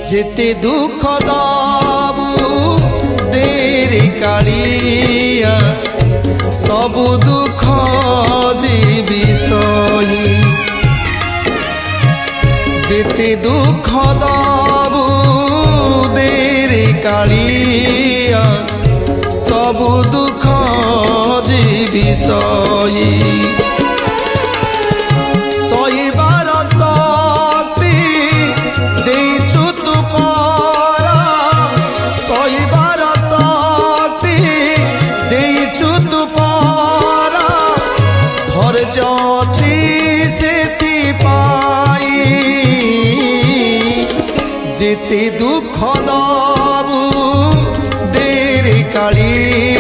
যেতে দুঃখ দাবু দেরি কালিয়া সবু দুঃখ যে বিষয়ী যেতে দুঃখ দাবু দেরি কালিয়া সবু দুঃখ যে বিষয়ী সইবার শক্তি দেইছু তু পরা সইবার শক্তি দেইছু তু পরা ধৈর্য ଅଛି ସେଥିପାଇଁ যেতে দুঃখ দাবু দেরি কালিয়া